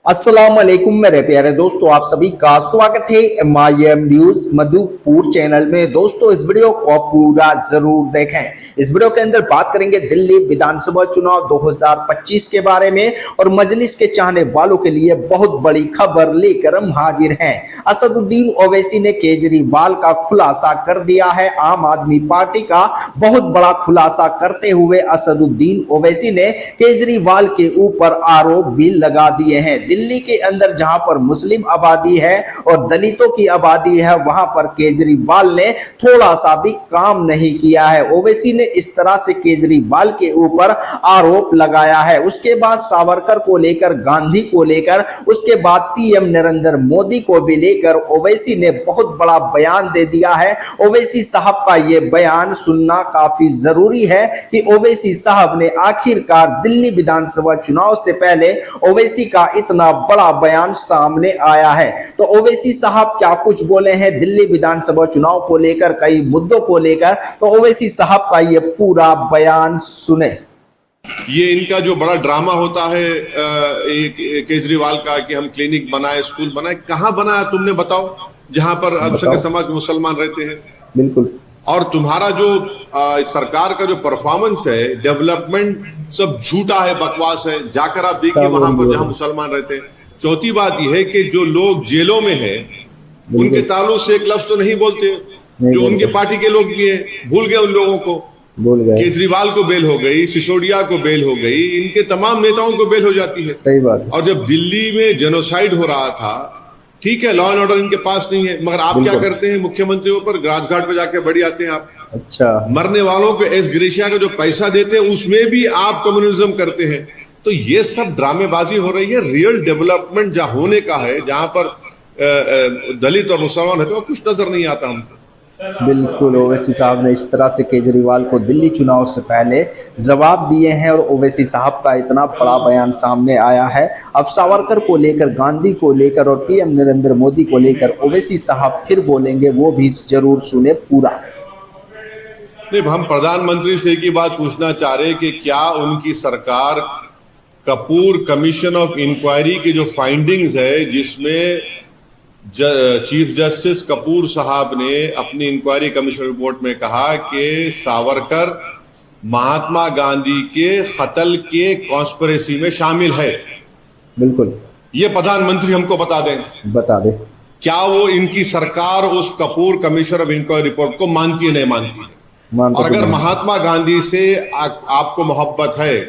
अस्सलाम वालेकुम मेरे प्यारे दोस्तों, आप सभी का स्वागत है MIM न्यूज मधुपुर चैनल में। दोस्तों, इस वीडियो को पूरा जरूर देखें। इस वीडियो के अंदर बात करेंगे दिल्ली विधानसभा चुनाव 2025 के बारे में और मजलिस के चाहने वालों के लिए बहुत बड़ी खबर लेकर हम हाजिर हैं। असदुद्दीन ओवैसी ने केजरीवाल का खुलासा कर दिया है। आम आदमी पार्टी का बहुत बड़ा खुलासा करते हुए असदुद्दीन ओवैसी ने केजरीवाल के ऊपर आरोप भी लगा दिए हैं। दिल्ली के अंदर जहां पर मुस्लिम आबादी है और दलितों की आबादी है, वहां पर केजरीवाल ने थोड़ा सा भी काम नहीं किया है। ओवैसी ने इस तरह से केजरीवाल के ऊपर आरोप लगाया है। उसके बाद सावरकर को लेकर, गांधी को लेकर, उसके बाद पीएम नरेंद्र मोदी को भी लेकर ओवैसी ने बहुत बड़ा बयान दे दिया है। ओवैसी साहब का यह बयान सुनना काफी जरूरी है कि ओवैसी साहब ने आखिरकार दिल्ली विधानसभा चुनाव से पहले ओवैसी का इतना बड़ा बयान सामने आया है। तो ओवैसी साहब क्या कुछ बोले हैं दिल्ली विधानसभा चुनाव को लेकर, कई मुद्दों को लेकर, तो ओवैसी साहब का ये पूरा बयान सुने। ये इनका जो बड़ा ड्रामा होता है केजरीवाल का कि हम क्लिनिक बनाए, स्कूल बनाए, कहां बनाया तुमने बताओ, जहां पर अल्पसंख्यक समाज के मुसलमान रहते हैं। बिल्कुल। और तुम्हारा जो सरकार का जो परफॉर्मेंस है, डेवलपमेंट सब झूठा है, बकवास है। जाकर आप देखिए वहां पर जहां मुसलमान रहते हैं। चौथी बात यह है कि जो लोग जेलों में हैं उनके ताल्लुक से एक लफ्ज तो नहीं बोलते, जो उनके पार्टी के लोग भी हैं, भूल गए उन लोगों को। केजरीवाल को बेल हो गई, सिसोदिया को बेल हो गई, इनके तमाम नेताओं को बेल हो जाती है। सही बात। और जब दिल्ली में जेनोसाइड हो रहा था, ठीक है, लॉ एंड ऑर्डर इनके पास नहीं है, मगर आप क्या करते हैं, मुख्यमंत्रियों पर राजघाट पे जाके बड़ी आते हैं आप। अच्छा। मरने वालों को एस ग्रेशिया का जो पैसा देते हैं उसमें भी आप कम्युनिज्म करते हैं। तो ये सब ड्रामेबाजी हो रही है। रियल डेवलपमेंट जहां होने का है, जहां पर दलित और मुसलमान है, तो कुछ नजर नहीं आता हमको। बिल्कुल, ओवैसी साहब ने इस तरह से केजरीवाल को दिल्ली चुनाव से पहले जवाब दिए हैं और ओवैसी साहब का इतना बड़ा बयान सामने आया है। अब सावरकर को लेकर, गांधी को लेकर और पीएम नरेंद्र मोदी को लेकर ओवैसी साहब फिर बोलेंगे, वो भी जरूर सुने पूरा। नहीं, हम प्रधानमंत्री से एक ही बात पूछना चाह रहे कि क्या उनकी सरकार कपूर कमीशन ऑफ इंक्वायरी की जो फाइंडिंग्स है, जिसमें चीफ जस्टिस कपूर साहब ने अपनी इंक्वायरी कमीशन रिपोर्ट में कहा कि सावरकर महात्मा गांधी के कत्ल के कॉन्स्पिरेसी में शामिल है। बिल्कुल, ये प्रधानमंत्री हमको बता दे क्या वो इनकी सरकार उस Kapur commission of inquiry report को मानती है, नहीं मानती है? और अगर महात्मा गांधी से आपको मोहब्बत है,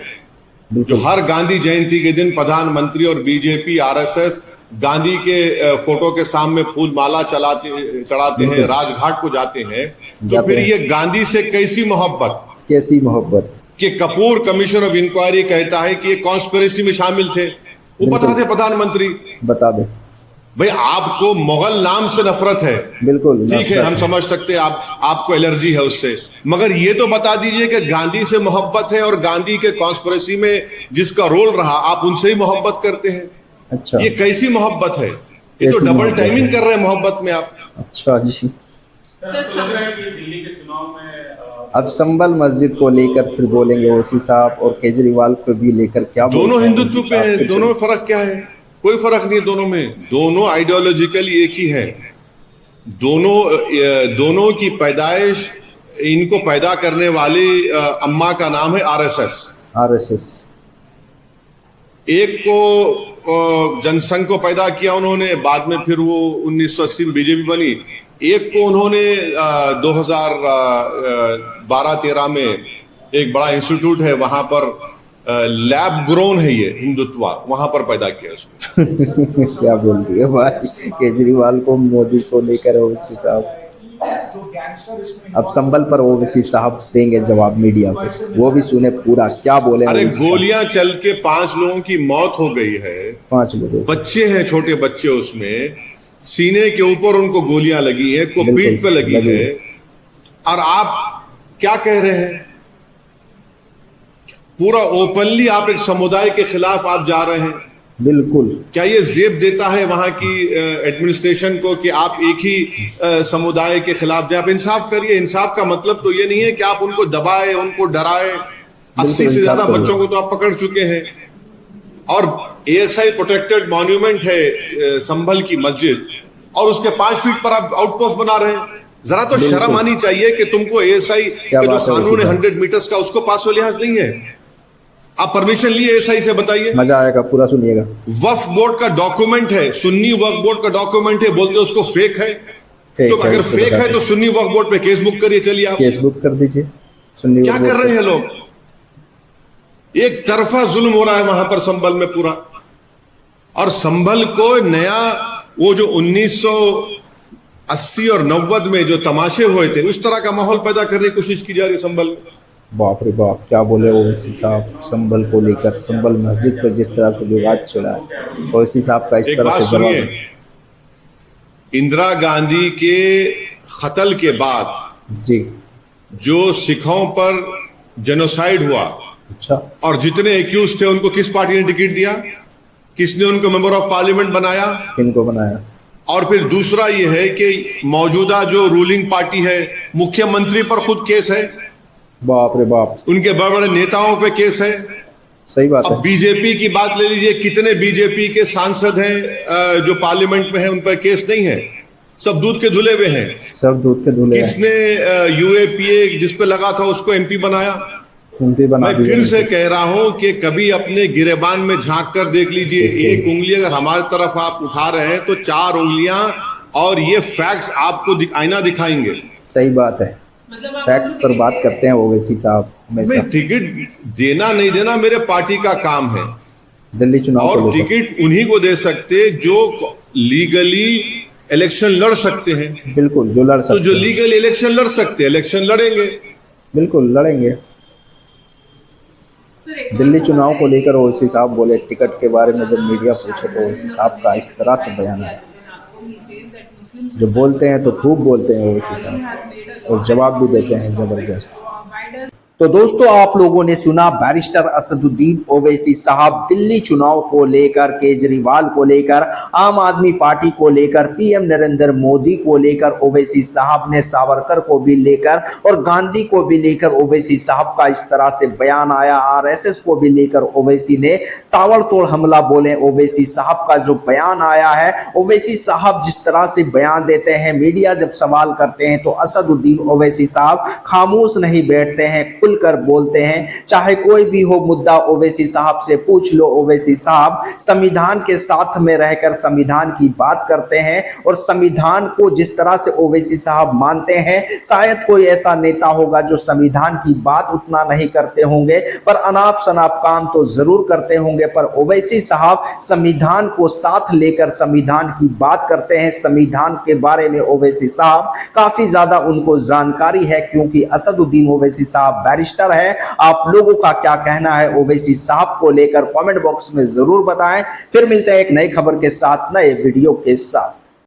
जो हर गांधी जयंती के दिन प्रधानमंत्री और बीजेपी आरएसएस गांधी के फोटो के सामने फूल माला चढ़ाते हैं, राजघाट को जाते हैं, तो फिर ये गांधी से कैसी मोहब्बत कि कपूर कमीशन ऑफ इंक्वायरी कहता है कि ये कॉन्स्पिरेसी में शामिल थे। वो बता दे प्रधानमंत्री, बता दे भाई। आपको मुगल नाम से नफरत है, बिल्कुल ठीक है, हम समझ सकते हैं, आपको एलर्जी है उससे, मगर ये तो बता दीजिए कि गांधी से मोहब्बत है और गांधी के कॉन्स्पिरेसी में जिसका रोल रहा, आप उनसे ही मोहब्बत करते हैं। अच्छा, ये कैसी मोहब्बत है? ये तो डबल टाइमिंग कर रहे हैं मोहब्बत में आप। अच्छा जी। दिल्ली के चुनाव में अब संभल मस्जिद को लेकर फिर बोलेंगे ओवैसी साहब, और केजरीवाल को भी लेकर क्या दोनों हिंदुत्व पे हैं, दोनों में फर्क क्या है? कोई फर्क नहीं दोनों में, दोनों आइडियोलॉजिकली एक ही है। दोनों की पैदाइश, इनको पैदा करने वाली अम्मा का नाम है आरएसएस। एक को जनसंघ को पैदा किया उन्होंने, बाद में फिर वो 1980 में बीजेपी बनी। एक को उन्होंने 2012-13 में एक बड़ा इंस्टीट्यूट है, वहां पर लैब ग्रोन है ये हिंदुत्व, वहां पर पैदा किया उसको। क्या बोल दिया भाई केजरीवाल को, मोदी को लेकर ओवैसी साहब। अब संभल पर ओवैसी साहब देंगे जवाब मीडिया को, वो भी सुने पूरा क्या बोले। अरे गोलियां चल के 5 लोगों की मौत हो गई है, 5 लोग बच्चे हैं, छोटे बच्चे, उसमें सीने के ऊपर उनको गोलियां लगी है, को पीठ पे लगी है, और आप क्या कह रहे हैं? पूरा ओपनली आप एक समुदाय के खिलाफ आप जा रहे हैं। बिल्कुल। क्या ये जेब देता है वहां की एडमिनिस्ट्रेशन को कि आप एक ही समुदाय के खिलाफ जाए? आप इंसाफ करिए। इंसाफ का मतलब तो ये नहीं है कि आप उनको दबाए, उनको डराए। 80 से ज्यादा बच्चों को तो आप पकड़ चुके हैं, और एएसआई प्रोटेक्टेड मॉन्यूमेंट है संभल की मस्जिद, और उसके 5 फीट पर आप आउटपोस्ट बना रहे हैं। जरा तो शर्म आनी चाहिए कि तुमको एएसआई का जो कानून है 100 मीटर्स का, उसको पास हो लिहाज नहीं है। आप परमिशन लिए एएसआई से, बताइए। मजा आएगा, पूरा सुनिएगा। वक्फ बोर्ड का डॉक्यूमेंट है, सुन्नी वक्फ बोर्ड का डॉक्यूमेंट है, बोलते उसको फेक है। तो अगर फेक है तो सुन्नी वक्फ बोर्ड पे केस बुक करिए, चलिए आप केस बुक कर दीजिए। सुन्नी क्या कर रहे हैं लोग? एक तरफा जुल्म हो रहा है वहां पर संभल में पूरा। और संभल को नया वो जो 1980 और 90 में जो तमाशे हुए थे, उस तरह का माहौल पैदा करने की कोशिश की जा रही है संभल में। बाप रे बाप, क्या बोले ओवैसी साहब संभल को लेकर, संभल मस्जिद पर जिस तरह से विवाद छिड़ा है, ओवैसी साहब का इस एक तरह बात से जवाब सुनिए, इंदिरा गांधी के कत्ल के बाद जी। जो सिखों पर जेनोसाइड हुआ, अच्छा, और जितने एक्यूज थे उनको किस पार्टी ने टिकट दिया? किसने उनको मेंबर ऑफ पार्लियामेंट बनाया? किनको बनाया? और फिर दूसरा ये है कि मौजूदा जो रूलिंग पार्टी है, मुख्यमंत्री पर खुद केस है, बाप रे बाप, उनके बड़े बड़े नेताओं पे केस है। सही बात अब है। बीजेपी की बात ले लीजिए, कितने बीजेपी के सांसद हैं जो पार्लियामेंट में हैं, उन पर केस नहीं है, सब दूध के धुले हुए हैं। सब दूध के धुले हैं। किसने यूएपीए जिस पे लगा था उसको एमपी बनाया? एमपी बना मैं दिया। फिर से कह रहा हूं कि कभी अपने गिरेबान में झांक कर देख लीजिए। एक उंगली अगर हमारी तरफ आप उठा रहे हैं तो 4 उंगलियां, और ये फैक्ट्स आपको आईना दिखाएंगे। सही बात है, फैक्ट्स पर बात करते हैं ओवैसी साहब हमेशा। मैं टिकट देना नहीं देना मेरे पार्टी का काम है, दिल्ली चुनाव को और लेकर। टिकट उन्हीं को दे सकते जो लीगली इलेक्शन लड़ सकते हैं। बिल्कुल, जो लड़ तो सकते जो हैं, लीगल इलेक्शन लड़ सकते हैं, इलेक्शन लड़ेंगे। बिल्कुल लड़ेंगे। दिल्ली चुनाव को लेकर ओवैसी साहब बोले, टिकट के बारे में जब मीडिया पूछे तो ओवैसी साहब का इस तरह से बयान आया। जो बोलते हैं तो खूब बोलते हैं ओवैसी साहब, और जवाब भी देते हैं जबरदस्त। तो दोस्तों, आप लोगों ने सुना बैरिस्टर असदुद्दीन ओवैसी साहब दिल्ली चुनाव को लेकर, केजरीवाल को लेकर, आम आदमी पार्टी को लेकर, पीएम नरेंद्र मोदी को लेकर ओवैसी साहब ने सावरकर को भी लेकर और गांधी को भी लेकर ओवैसी साहब का इस तरह से बयान आया। आरएसएस को भी लेकर ओवैसी ने ताबड़तोड़ हमला बोले। ओवैसी साहब का जो बयान आया है, ओवैसी साहब जिस तरह से बयान देते हैं, मीडिया जब सवाल करते हैं तो असदुद्दीन ओवैसी साहब खामोश नहीं बैठते हैं, खुलकर बोलते हैं। चाहे कोई भी हो मुद्दा, ओवैसी साहब से पूछ लो। ओवैसी साहब संविधान के साथ में रहकर संविधान की बात करते हैं, और संविधान को जिस तरह से ओवैसी साहब मानते हैं, शायद कोई ऐसा नेता होगा जो संविधान की बात उतना नहीं करते होंगे, पर अनाप शनाप काम तो जरूर करते होंगे। पर ओवैसी साहब संविधान को साथ लेकर संविधान की बात करते हैं। संविधान के बारे में ओवैसी साहब काफी ज्यादा उनको जानकारी है, क्योंकि असदुद्दीन ओवैसी साहब बैरिस्टर है। आप लोगों का क्या कहना है ओवैसी साहब को लेकर, कमेंट बॉक्स में जरूर बताएं। फिर मिलते हैं एक नई खबर के साथ, नए वीडियो के साथ।